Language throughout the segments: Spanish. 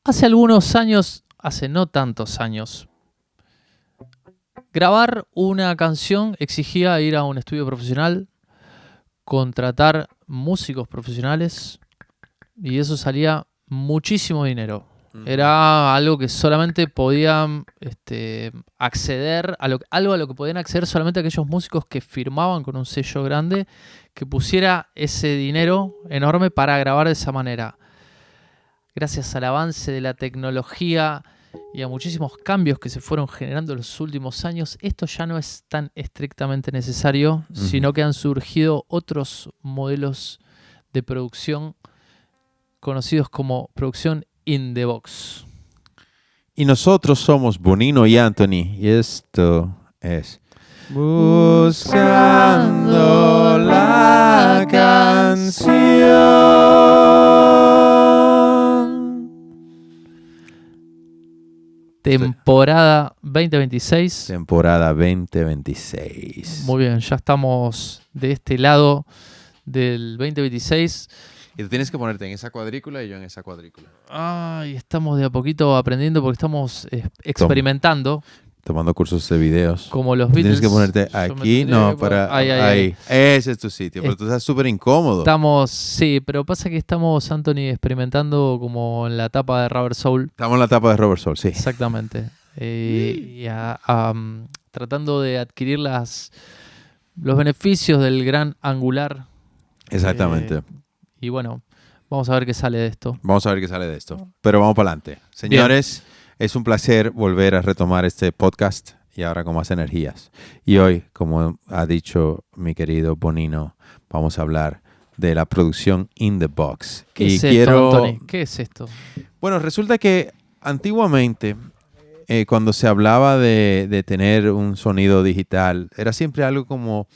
Hace algunos años, hace no tantos años, grabar una canción exigía ir a un estudio profesional, contratar músicos profesionales y eso salía muchísimo dinero. Era algo que solamente podían acceder, algo a lo que podían acceder solamente aquellos músicos que firmaban con un sello grande que pusiera ese dinero enorme para grabar de esa manera. Gracias al avance de la tecnología y a muchísimos cambios que se fueron generando en los últimos años, esto ya no es tan estrictamente necesario, sino que han surgido otros modelos de producción conocidos como producción in the box. Y nosotros somos Bonino y Anthony, y esto es Buscando la Canción. Temporada 2026. Temporada 2026. Muy bien, ya estamos de este lado del 2026. Y tú tienes que ponerte en esa cuadrícula y yo en esa cuadrícula. Ay, estamos de a poquito aprendiendo porque estamos experimentando. Tomando cursos de videos. Como los Tienes Beatles. que ponerte aquí, no, para ahí. Ese es tu sitio, pero tú estás súper incómodo. Sí, pero pasa que estamos, Anthony, experimentando como en la etapa de Rubber Soul. Estamos en la etapa de Rubber Soul, sí. Exactamente. Tratando de adquirir los beneficios del gran angular. Exactamente. Y bueno, vamos a ver qué sale de esto. Vamos a ver qué sale de esto. Pero vamos para adelante. Señores, es un placer volver a retomar este podcast y ahora con más energías. Y hoy, como ha dicho mi querido Bonino, vamos a hablar de la producción in the box. ¿Qué es esto, Anthony? ¿Qué es esto? Bueno, resulta que antiguamente, cuando se hablaba de tener un sonido digital, era siempre algo como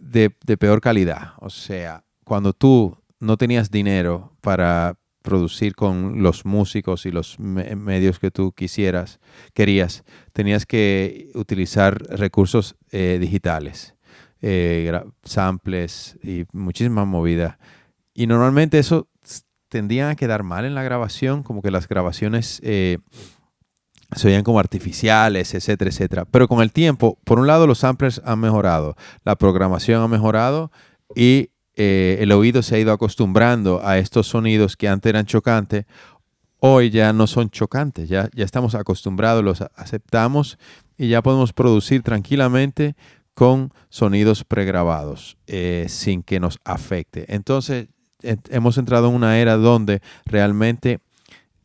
de peor calidad. O sea, cuando tú no tenías dinero para producir con los músicos y los medios que tú querías, tenías que utilizar recursos digitales, samples y muchísimas movidas. Y normalmente eso tendía a quedar mal en la grabación, como que las grabaciones se oían como artificiales, etcétera, etcétera. Pero con el tiempo, por un lado los samplers han mejorado, la programación ha mejorado y el oído se ha ido acostumbrando a estos sonidos que antes eran chocantes. Hoy ya no son chocantes, ya estamos acostumbrados, los aceptamos y ya podemos producir tranquilamente con sonidos pregrabados sin que nos afecte. Entonces hemos entrado en una era donde realmente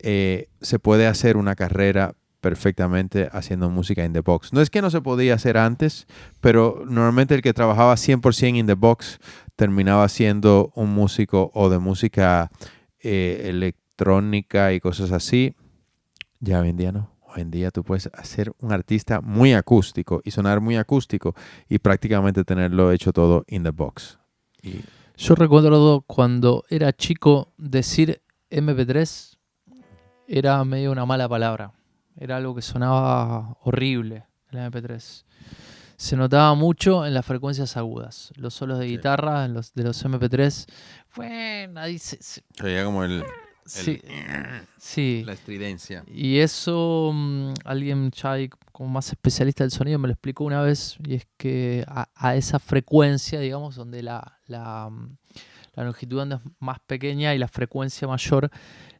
se puede hacer una carrera perfectamente haciendo música in the box. No es que no se podía hacer antes, pero normalmente el que trabajaba 100% in the box terminaba siendo un músico o de música electrónica y cosas así. Ya hoy en día no. Hoy en día tú puedes ser un artista muy acústico y sonar muy acústico y prácticamente tenerlo hecho todo in the box. Yo recuerdo cuando era chico decir MP3 era medio una mala palabra. Era algo que sonaba horrible, el MP3. Se notaba mucho en las frecuencias agudas. Los solos de guitarra de los MP3. Bueno, ahí se oía como sí. La estridencia. Y eso alguien ya como más especialista del sonido me lo explicó una vez. Y es que a esa frecuencia, digamos, donde la longitud de onda es más pequeña y la frecuencia mayor,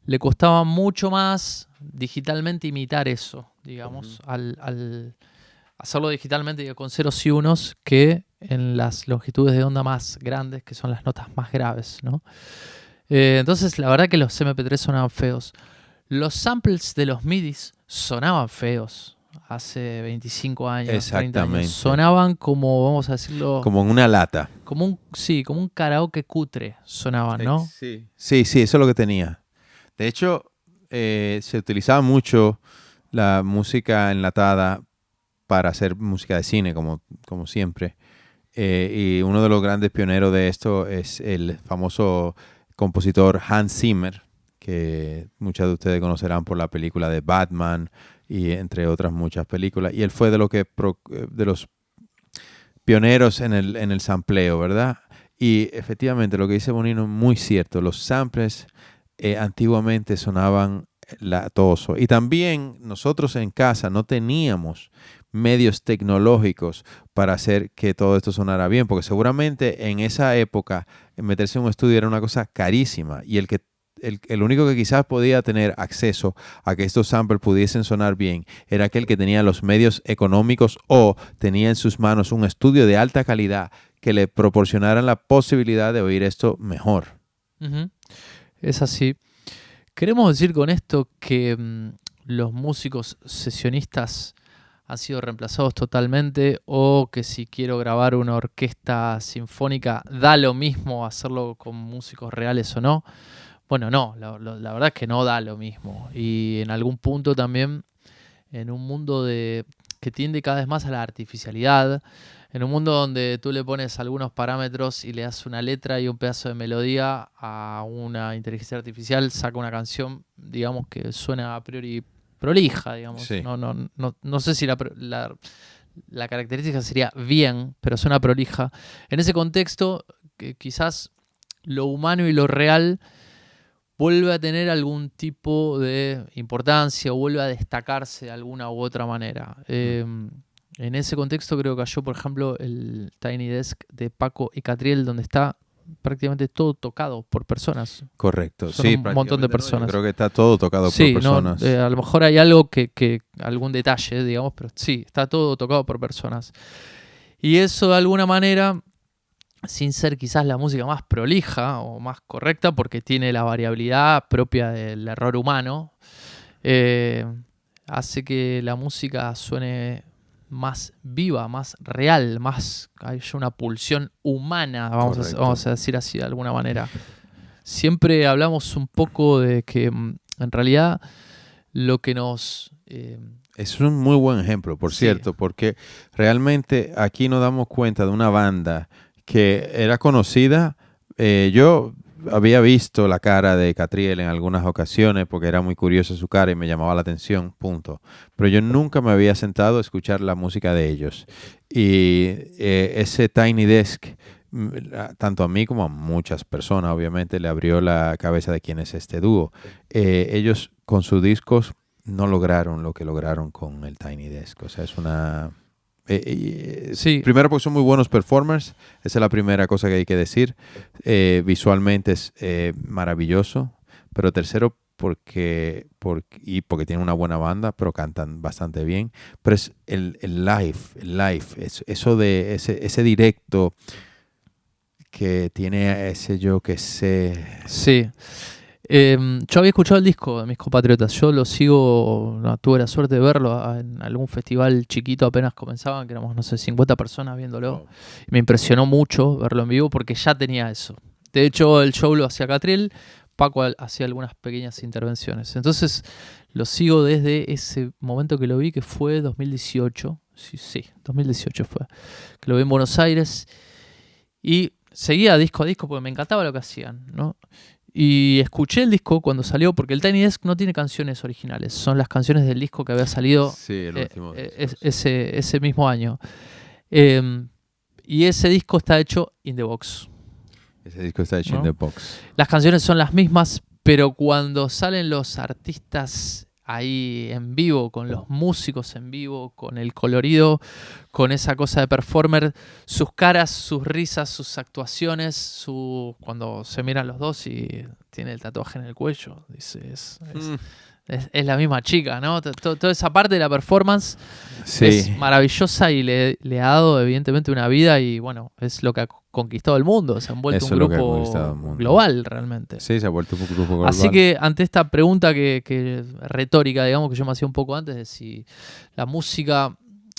le costaba mucho más digitalmente imitar eso, digamos, al hacerlo digitalmente con ceros y unos que en las longitudes de onda más grandes, que son las notas más graves, ¿no? Entonces, la verdad que los MP3 sonaban feos. Los samples de los MIDIs sonaban feos hace 25 años, 30 años. Sonaban como, vamos a decirlo... como en una lata. Como un karaoke cutre sonaban, ¿no? Sí, eso es lo que tenía. De hecho, se utilizaba mucho la música enlatada para hacer música de cine, como siempre. Y uno de los grandes pioneros de esto es el famoso compositor Hans Zimmer, que muchos de ustedes conocerán por la película de Batman y entre otras muchas películas. Y él fue de los pioneros en el sampleo, ¿verdad? Y efectivamente lo que dice Bonino es muy cierto. Los samples antiguamente sonaban latoso. Y también nosotros en casa no teníamos medios tecnológicos para hacer que todo esto sonara bien, porque seguramente en esa época meterse en un estudio era una cosa carísima y el único que quizás podía tener acceso a que estos samples pudiesen sonar bien era aquel que tenía los medios económicos o tenía en sus manos un estudio de alta calidad que le proporcionaran la posibilidad de oír esto mejor. Uh-huh. Es así. Queremos decir con esto que los músicos sesionistas han sido reemplazados totalmente, o que si quiero grabar una orquesta sinfónica da lo mismo hacerlo con músicos reales o no. Bueno, no, la verdad es que no da lo mismo. Y en algún punto también, en un mundo que tiende cada vez más a la artificialidad, en un mundo donde tú le pones algunos parámetros y le das una letra y un pedazo de melodía a una inteligencia artificial, saca una canción, digamos, que suena a priori prolija, digamos. Sí. No sé si la característica sería bien, pero suena prolija. En ese contexto, que quizás lo humano y lo real vuelve a tener algún tipo de importancia o vuelve a destacarse de alguna u otra manera. En ese contexto creo que cayó, por ejemplo, el Tiny Desk de Paco y Catriel, donde está prácticamente todo tocado por personas. Correcto. Son sí, un montón de personas. Yo creo que está todo tocado por personas. A lo mejor hay algo algún detalle, digamos, pero sí, está todo tocado por personas. Y eso de alguna manera, sin ser quizás la música más prolija o más correcta, porque tiene la variabilidad propia del error humano, hace que la música suene más viva, más real, hay una pulsión humana, vamos a decir así de alguna manera. Siempre hablamos un poco de que en realidad lo que nos... Es un muy buen ejemplo, por cierto, porque realmente aquí nos damos cuenta de una banda que era conocida. Yo había visto la cara de Catriel en algunas ocasiones porque era muy curiosa su cara y me llamaba la atención, punto. Pero yo nunca me había sentado a escuchar la música de ellos. Y ese Tiny Desk, tanto a mí como a muchas personas, obviamente, le abrió la cabeza de quién es este dúo. Ellos con sus discos no lograron lo que lograron con el Tiny Desk. O sea, es una... Sí. Primero porque son muy buenos performers, esa es la primera cosa que hay que decir. Visualmente es maravilloso, pero tercero porque tienen una buena banda, pero cantan bastante bien. Pero es el live, eso de ese directo que tiene ese yo que sé. Sí. Yo había escuchado el disco de Mis Compatriotas. Yo lo sigo, tuve la suerte de verlo en algún festival chiquito, apenas comenzaban, que éramos, 50 personas viéndolo. Wow. Me impresionó mucho verlo en vivo porque ya tenía eso. De hecho, el show lo hacía Catriel, Paco hacía algunas pequeñas intervenciones. Entonces, lo sigo desde ese momento que lo vi, que fue 2018. Sí, 2018 fue. Que lo vi en Buenos Aires. Y seguía disco a disco porque me encantaba lo que hacían, ¿no? Y escuché el disco cuando salió, porque el Tiny Desk no tiene canciones originales, son las canciones del disco que había salido ese mismo año. Y ese disco está hecho in the box. Ese disco está hecho in the box. Las canciones son las mismas, pero cuando salen los artistas ahí en vivo, con los músicos en vivo, con el colorido, con esa cosa de performer, sus caras, sus risas, sus actuaciones, cuando se miran los dos y tiene el tatuaje en el cuello, dice, es la misma chica, ¿no? Toda esa parte de la performance es maravillosa y le ha dado evidentemente una vida y bueno, es lo que ha conquistado el mundo, se han vuelto un grupo global realmente. Sí, se ha vuelto un grupo global. Así que ante esta pregunta que retórica, digamos, que yo me hacía un poco antes, de si la música,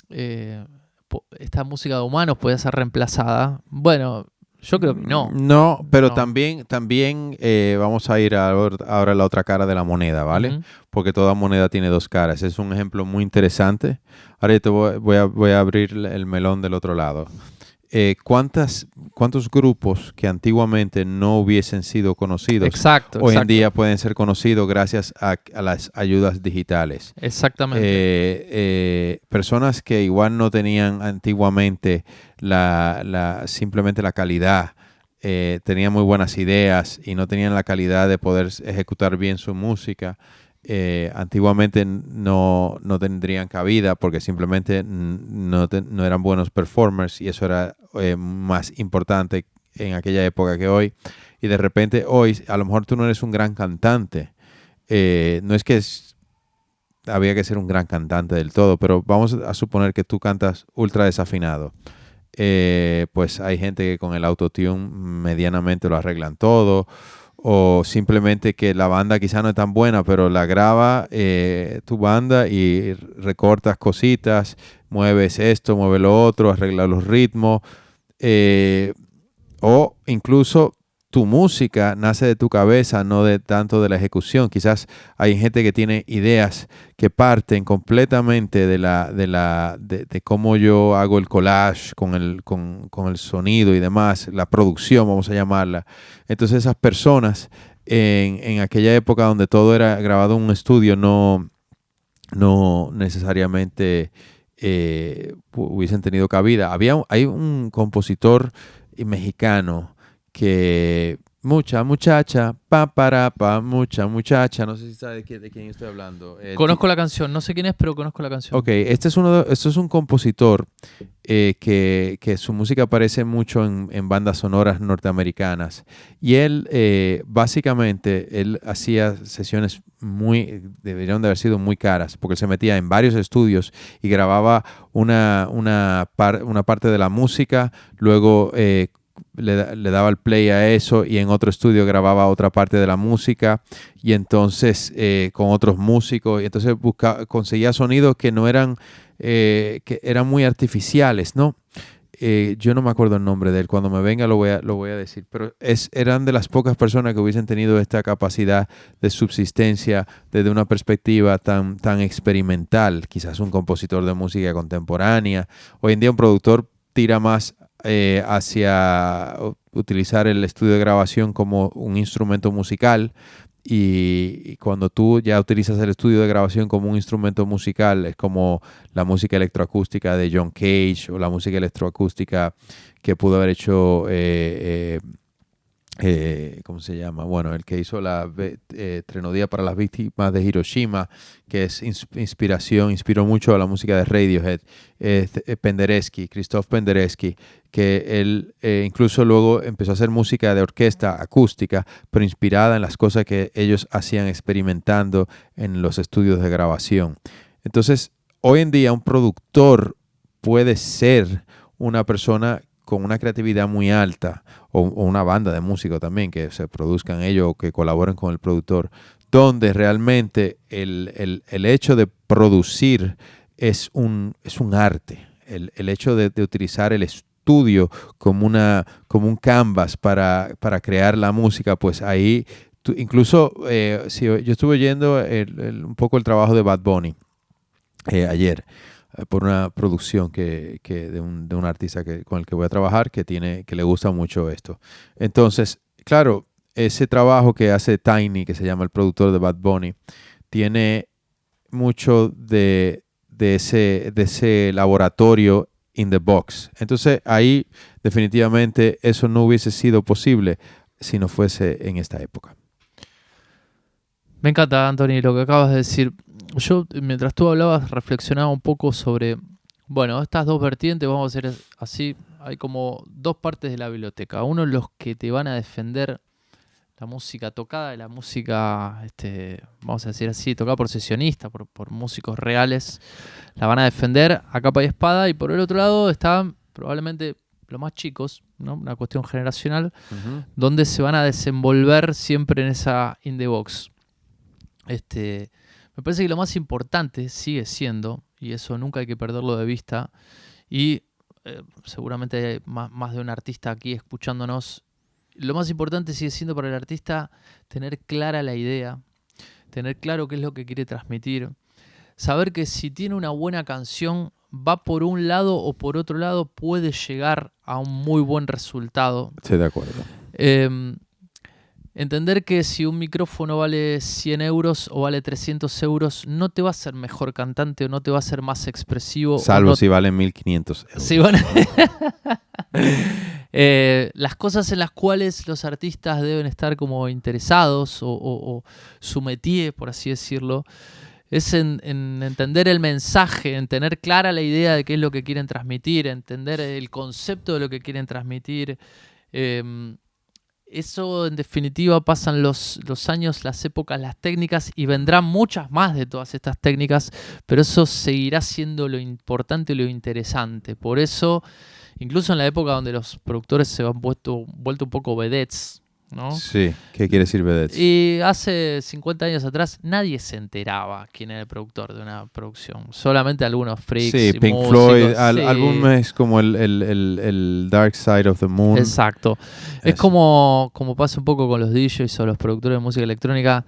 esta música de humanos puede ser reemplazada, bueno, yo creo que no. No, pero no. También vamos a ir ahora a la otra cara de la moneda, ¿vale? Uh-huh. Porque toda moneda tiene dos caras. Es un ejemplo muy interesante. Ahora yo te voy a abrir el melón del otro lado. ¿Cuántos grupos que antiguamente no hubiesen sido conocidos hoy en día pueden ser conocidos gracias a las ayudas digitales? Exactamente. Personas que igual no tenían antiguamente simplemente la calidad tenían muy buenas ideas y no tenían la calidad de poder ejecutar bien su música, antiguamente no tendrían cabida porque simplemente no eran buenos performers, y eso era más importante en aquella época que hoy. Y de repente hoy, a lo mejor tú no eres un gran cantante. No es que había que ser un gran cantante del todo, pero vamos a suponer que tú cantas ultra desafinado. Pues hay gente que con el autotune medianamente lo arreglan todo, o simplemente que la banda quizá no es tan buena, pero la graba tu banda y recortas cositas, mueves esto, mueves lo otro, arreglas los ritmos, o incluso tu música nace de tu cabeza, no de tanto de la ejecución. Quizás hay gente que tiene ideas que parten completamente de cómo yo hago el collage con el sonido y demás, la producción, vamos a llamarla. Entonces esas personas en aquella época donde todo era grabado en un estudio no necesariamente hubiesen tenido cabida. Hay un compositor mexicano que mucha muchacha, mucha muchacha, no sé si sabes de quién estoy hablando. Conozco la canción, no sé quién es, pero conozco la canción. Ok, este es un compositor que su música aparece mucho en bandas sonoras norteamericanas. Y él, básicamente, él hacía sesiones deberían de haber sido muy caras, porque él se metía en varios estudios y grababa una parte de la música, luego le daba el play a eso, y en otro estudio grababa otra parte de la música, y entonces con otros músicos, y entonces conseguía sonidos que no eran que eran muy artificiales, ¿no? Yo no me acuerdo el nombre de él, cuando me venga lo voy a decir, pero eran de las pocas personas que hubiesen tenido esta capacidad de subsistencia desde una perspectiva tan experimental. Quizás un compositor de música contemporánea. Hoy en día un productor tira más hacia utilizar el estudio de grabación como un instrumento musical, y cuando tú ya utilizas el estudio de grabación como un instrumento musical, es como la música electroacústica de John Cage, o la música electroacústica que pudo haber hecho ¿cómo se llama? Bueno, el que hizo la Trenodía para las víctimas de Hiroshima, que es inspiró mucho a la música de Radiohead, Penderecki, Krzysztof Penderecki, que él incluso luego empezó a hacer música de orquesta acústica, pero inspirada en las cosas que ellos hacían experimentando en los estudios de grabación. Entonces, hoy en día un productor puede ser una persona con una creatividad muy alta, o una banda de músicos también que se produzcan ellos o que colaboren con el productor, donde realmente el hecho de producir es un arte. El hecho de utilizar el estudio como un canvas para crear la música, pues ahí incluso si yo estuve oyendo un poco el trabajo de Bad Bunny ayer, por una producción de un artista con el que voy a trabajar, que le gusta mucho esto. Entonces, claro, ese trabajo que hace Tiny, que se llama el productor de Bad Bunny, tiene mucho de ese laboratorio in the box. Entonces, ahí definitivamente eso no hubiese sido posible si no fuese en esta época. Me encanta, Anthony, lo que acabas de decir. Yo, mientras tú hablabas, reflexionaba un poco sobre, bueno, estas dos vertientes, vamos a hacer así, hay como dos partes de la biblioteca. Uno, los que te van a defender la música tocada de la música, vamos a decir así, tocada por sesionistas, por músicos reales, la van a defender a capa y espada. Y por el otro lado están probablemente los más chicos, ¿no? Una cuestión generacional, donde se van a desenvolver siempre en esa in the box. Me parece que lo más importante sigue siendo, y eso nunca hay que perderlo de vista, y seguramente hay más de un artista aquí escuchándonos, lo más importante sigue siendo para el artista tener clara la idea, tener claro qué es lo que quiere transmitir, saber que si tiene una buena canción, va por un lado o por otro lado, puede llegar a un muy buen resultado. Estoy de acuerdo. Entender que si un micrófono vale 100 euros o vale 300 euros, no te va a hacer mejor cantante o no te va a hacer más expresivo. Salvo si valen 1.500 euros. Sí, bueno. Las cosas en las cuales los artistas deben estar como interesados o su métier, por así decirlo, es en entender el mensaje, en tener clara la idea de qué es lo que quieren transmitir, entender el concepto de lo que quieren transmitir. Eso en definitiva pasan los años, las épocas, las técnicas y vendrán muchas más de todas estas técnicas, pero eso seguirá siendo lo importante y lo interesante. Por eso, incluso en la época donde los productores se han vuelto un poco vedettes, ¿no? Sí, ¿qué quiere decir vedettes? Y hace 50 años atrás nadie se enteraba quién era el productor de una producción. Solamente algunos freaks. Sí, y Pink músicos, Floyd, sí. álbumes como el Dark Side of the Moon. Exacto. Es como pasa un poco con los DJs o los productores de música electrónica.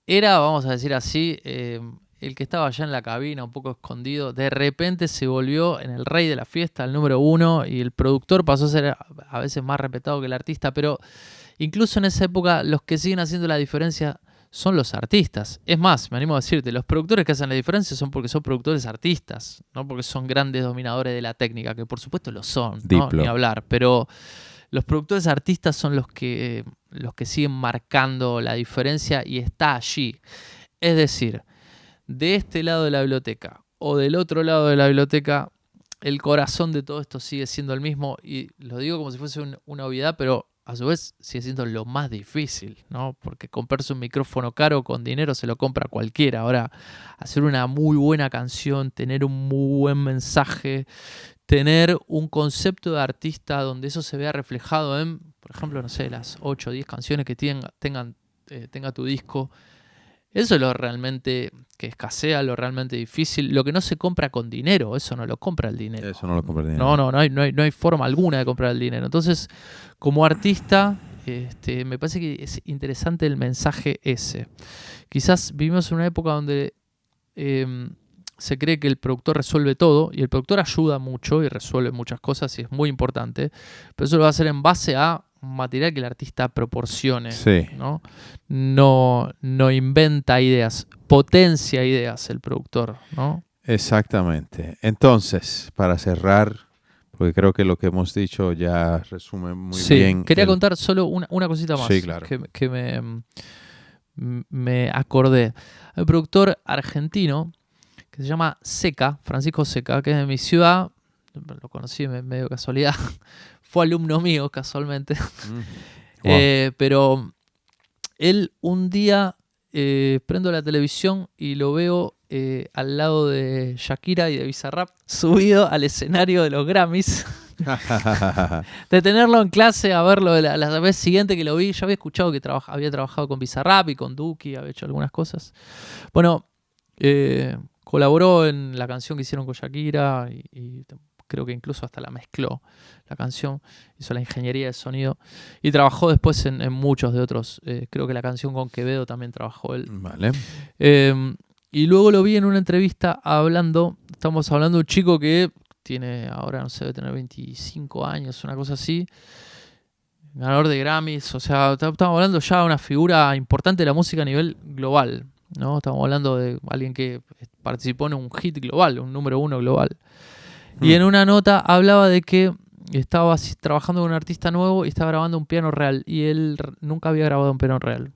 Era, vamos a decir así, el que estaba allá en la cabina, un poco escondido, de repente se volvió en el rey de la fiesta, el número uno, y el productor pasó a ser a veces más respetado que el artista, pero incluso en esa época los que siguen haciendo la diferencia son los artistas. Es más, me animo a decirte, los productores que hacen la diferencia son porque son productores artistas, no porque son grandes dominadores de la técnica, que por supuesto lo son, ¿no? Ni hablar, pero los productores artistas son los que siguen marcando la diferencia y está allí. Es decir, de este lado de la biblioteca o del otro lado de la biblioteca, el corazón de todo esto sigue siendo el mismo, y lo digo como si fuese una obviedad, pero a su vez sigue siendo lo más difícil, ¿no? Porque comprarse un micrófono caro con dinero se lo compra cualquiera. Ahora, hacer una muy buena canción, tener un muy buen mensaje, tener un concepto de artista donde eso se vea reflejado en, por ejemplo, no sé, las 8 o 10 canciones que tenga tu disco. Eso es lo realmente que escasea, lo realmente difícil, lo que no se compra con dinero. Eso no lo compra el dinero. Eso no lo compra el dinero. No hay forma alguna de comprar el dinero. Entonces, como artista, me parece que es interesante el mensaje ese. Quizás vivimos en una época donde se cree que el productor resuelve todo, y el productor ayuda mucho y resuelve muchas cosas y es muy importante, pero eso lo va a hacer en base a material que el artista proporcione, sí. No inventa ideas, potencia ideas el productor, ¿no? Exactamente. Entonces, para cerrar, porque creo que lo que hemos dicho ya resume muy bien. Quería contar solo una cosita más, sí, claro, que me acordé. Hay un productor argentino que se llama Seca, Francisco Seca, que es de mi ciudad. Lo conocí medio casualidad. Fue alumno mío casualmente. Wow. Pero él un día prendo la televisión y lo veo al lado de Shakira y de Bizarrap subido al escenario de los Grammys. De tenerlo en clase a verlo la vez siguiente que lo vi, ya había escuchado que había trabajado con Bizarrap y con Duki, había hecho algunas cosas. Bueno, colaboró en la canción que hicieron con Shakira y creo que incluso hasta la mezcló la canción, hizo la ingeniería de sonido y trabajó después en muchos de otros. Creo que la canción con Quevedo también trabajó él. Vale. Y luego lo vi en una entrevista estamos hablando de un chico que tiene ahora, no sé, debe tener 25 años, una cosa así, ganador de Grammys, o sea, estamos hablando ya de una figura importante de la música a nivel global, ¿no? Estamos hablando de alguien que participó en un hit global, un número 1 global. Y en una nota hablaba de que estaba trabajando con un artista nuevo y estaba grabando un piano real. Y él nunca había grabado un piano real.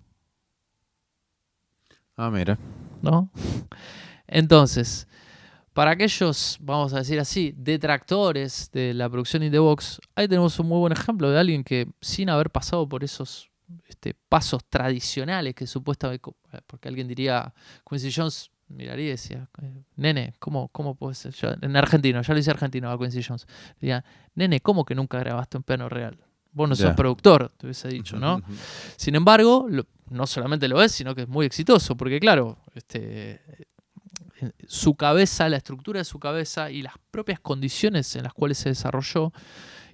Ah, mira. ¿No? Entonces, para aquellos, vamos a decir así, detractores de la producción in the box, ahí tenemos un muy buen ejemplo de alguien que, sin haber pasado por esos pasos tradicionales que supuestamente, porque alguien diría, Quincy Jones miraría y decía, nene, ¿cómo puede ser? En argentino, ya lo hice argentino a Quincy Jones. Diría, nene, ¿cómo que nunca grabaste un piano real? Vos no sos productor, te hubiese dicho, ¿no? Sin embargo, no solamente lo es, sino que es muy exitoso, porque claro, su cabeza, la estructura de su cabeza y las propias condiciones en las cuales se desarrolló,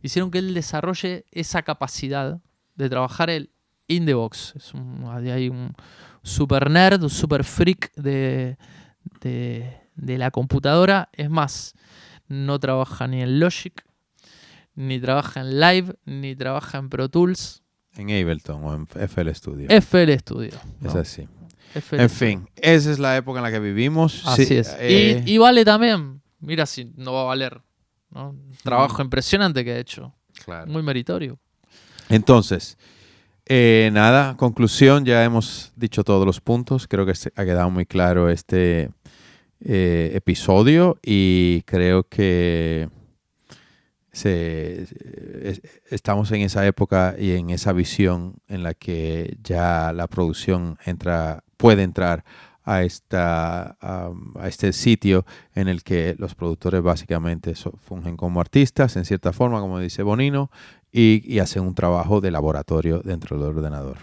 hicieron que él desarrolle esa capacidad de trabajar el in the box. Hay un super nerd, un super freak de la computadora. Es más, no trabaja ni en Logic, ni trabaja en Live, ni trabaja en Pro Tools. En Ableton o en FL Studio. FL Studio, ¿no? Es así. FL en Studio. fin, esa es la época en la que vivimos. Así sí, es. Y vale también. Mira si no va a valer, ¿no? Trabajo impresionante que ha hecho. Claro. Muy meritorio. Entonces, nada, conclusión, ya hemos dicho todos los puntos. Creo que ha quedado muy claro este episodio y creo que estamos en esa época y en esa visión en la que ya la producción puede entrar a este sitio en el que los productores básicamente fungen como artistas, en cierta forma, como dice Bonino, y hacen un trabajo de laboratorio dentro del ordenador.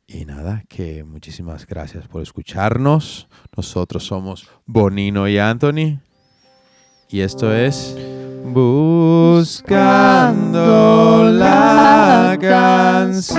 Y nada, que muchísimas gracias por escucharnos. Nosotros somos Bonino y Anthony. Y esto es Buscando la Canción.